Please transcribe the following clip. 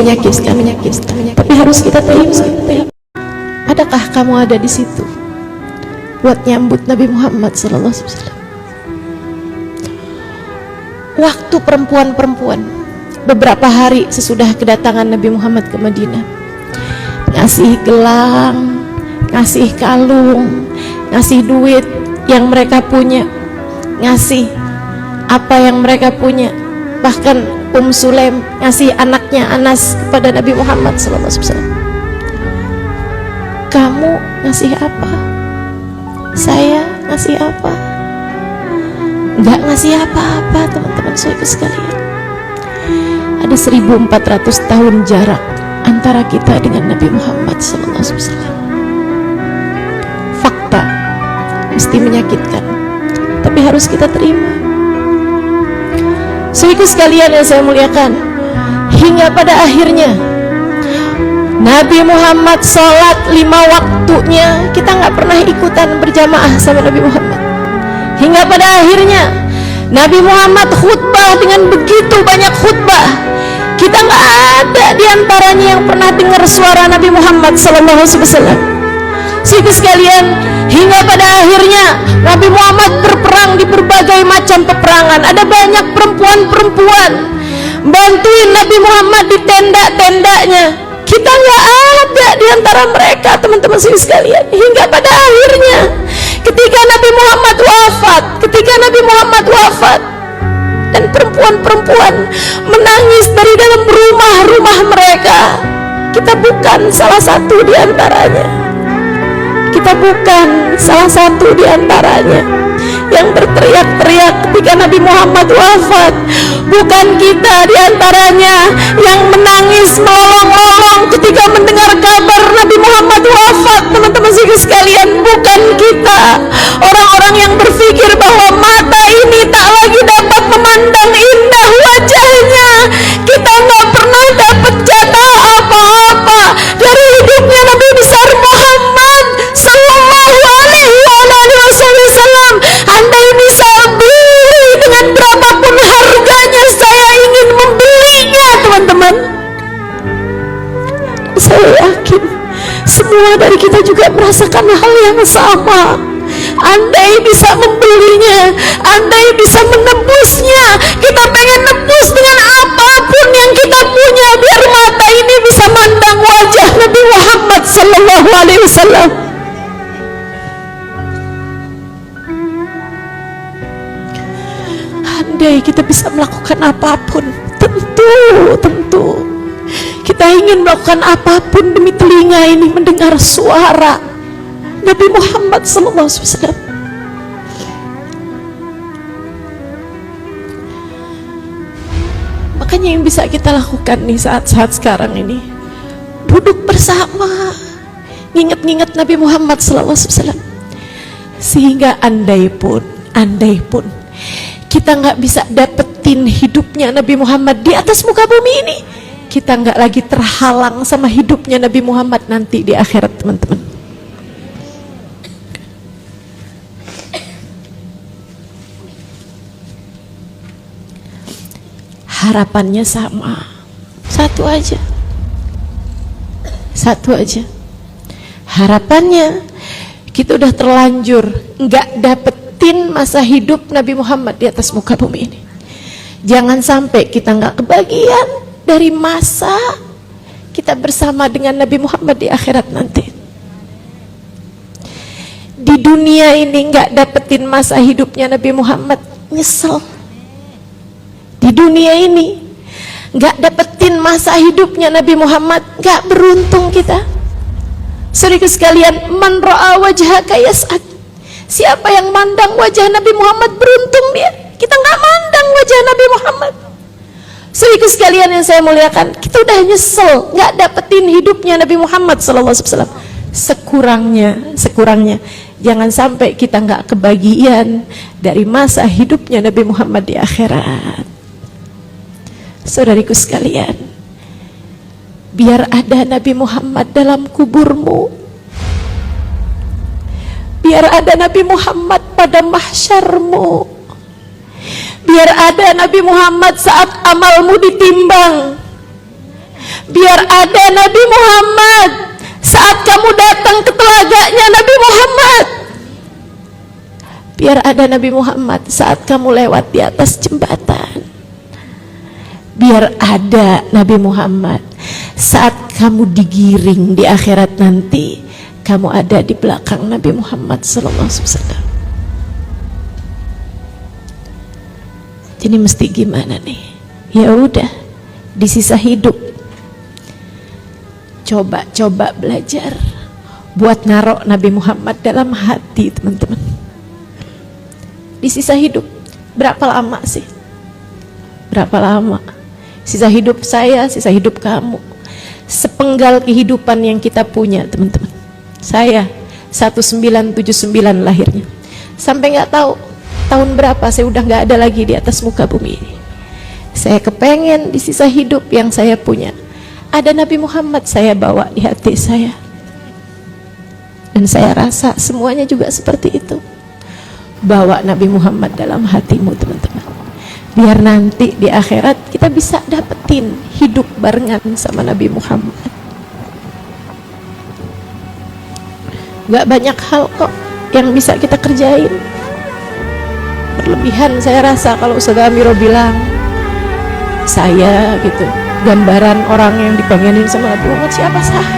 menyakitkan, tapi harus kita terima. Adakah kamu ada di situ buat nyambut Nabi Muhammad sallallahu alaihi wasallam? Waktu perempuan-perempuan beberapa hari sesudah kedatangan Nabi Muhammad ke Madinah, ngasih gelang, ngasih kalung, ngasih duit yang mereka punya, ngasih apa yang mereka punya. Bahkan Sulaim ngasih anaknya Anas kepada Nabi Muhammad SAW. Kamu ngasih apa? Saya ngasih apa? Nggak ngasih apa-apa, teman-teman saudara sekalian. Ada 1400 tahun jarak antara kita dengan Nabi Muhammad SAW. Fakta mesti menyakitkan, tapi harus kita terima. Saudara sekalian yang saya muliakan, hingga pada akhirnya Nabi Muhammad sholat 5 waktunya, kita nggak pernah ikutan berjamaah sama Nabi Muhammad. Hingga pada akhirnya Nabi Muhammad khutbah dengan begitu banyak khutbah, kita nggak ada diantaranya yang pernah dengar suara Nabi Muhammad SAW. Saudara sekalian, hingga pada akhirnya Nabi Muhammad berperang di berbagai macam peperangan. Ada banyak perempuan-perempuan bantuin Nabi Muhammad di tenda-tendanya. Kita nggak ada di antara mereka, teman-teman sekalian. Hingga pada akhirnya ketika Nabi Muhammad wafat dan perempuan-perempuan menangis dari dalam rumah-rumah mereka, kita bukan salah satu di antaranya. Kita bukan salah satu di antaranya yang berteriak-teriak ketika Nabi Muhammad wafat. Bukan kita di antaranya yang menangis melolong-lolong ketika mendengar kabar Nabi Muhammad wafat, teman-teman sekalian. Bukan kita, orang-orang yang berpikir bahwa mata ini tak lagi dapat memandang indah wajahnya. Kita nggak pernah dapat jatah apa-apa dari hidupnya Nabi besar Muhammad sallallahu alaihi wasallam. Andai bisa beli dengan berapapun harganya, saya ingin membelinya, teman-teman. Saya yakin semua dari kita juga merasakan hal yang sama. Andai bisa membelinya, andai bisa menebusnya, kita pengen nebus dengan apapun yang kita punya, biar mata ini bisa mandang wajah Nabi Muhammad sallallahu alaihi wasallam. Andai kita bisa melakukan apapun, tentu kita ingin melakukan apapun demi telinga ini mendengar suara Nabi Muhammad SAW. Makanya yang bisa kita lakukan nih saat-saat sekarang ini, duduk bersama, nginget-nginget Nabi Muhammad SAW. Sehingga andai pun kita nggak bisa dapetin hidupnya Nabi Muhammad di atas muka bumi ini, kita nggak lagi terhalang sama hidupnya Nabi Muhammad nanti di akhirat, teman-teman. Harapannya sama, satu aja. Harapannya kita udah terlanjur nggak dapetin masa hidup Nabi Muhammad di atas muka bumi ini. Jangan sampai kita nggak kebagian dari masa kita bersama dengan Nabi Muhammad di akhirat nanti. Di dunia ini nggak dapetin masa hidupnya Nabi Muhammad, nyesel. Di dunia ini nggak dapetin masa hidupnya Nabi Muhammad, nggak beruntung kita. Saudara sekalian, man ra'a wajhaka yas'ad. Siapa yang mandang wajah Nabi Muhammad beruntung dia. Kita nggak mandang wajah Nabi Muhammad. Saudara sekalian yang saya muliakan, kita udah nyesel nggak dapetin hidupnya Nabi Muhammad SAW. Sekurangnya jangan sampai kita nggak kebagian dari masa hidupnya Nabi Muhammad di akhirat. Saudariku sekalian, biar ada Nabi Muhammad dalam kuburmu, biar ada Nabi Muhammad pada mahsyarmu, biar ada Nabi Muhammad saat amalmu ditimbang, Biar ada Nabi Muhammad saat kamu datang ke telaganya Nabi Muhammad. Biar ada Nabi Muhammad saat kamu lewat di atas jembatan. Biar ada Nabi Muhammad saat kamu digiring di akhirat nanti, kamu ada di belakang Nabi Muhammad SAW. Jadi mesti gimana nih? Ya udah, di sisa hidup coba belajar buat narok Nabi Muhammad dalam hati, teman-teman. Di sisa hidup berapa lama sih? Berapa lama? Sisa hidup saya, sisa hidup kamu, sepenggal kehidupan yang kita punya, teman-teman. Saya 1979 lahirnya, sampai nggak tahu tahun berapa saya udah nggak ada lagi di atas muka bumi ini. Saya kepengen di sisa hidup yang saya punya ada Nabi Muhammad saya bawa di hati saya. Dan saya rasa semuanya juga seperti itu. Bawa Nabi Muhammad dalam hatimu, teman-teman. Biar nanti di akhirat kita bisa dapetin hidup barengan sama Nabi Muhammad. Gak banyak hal kok yang bisa kita kerjain. Berlebihan saya rasa kalau Ustaz Amiro bilang saya gitu gambaran orang yang dipengenin sama Nabi Muhammad. Siapa saya?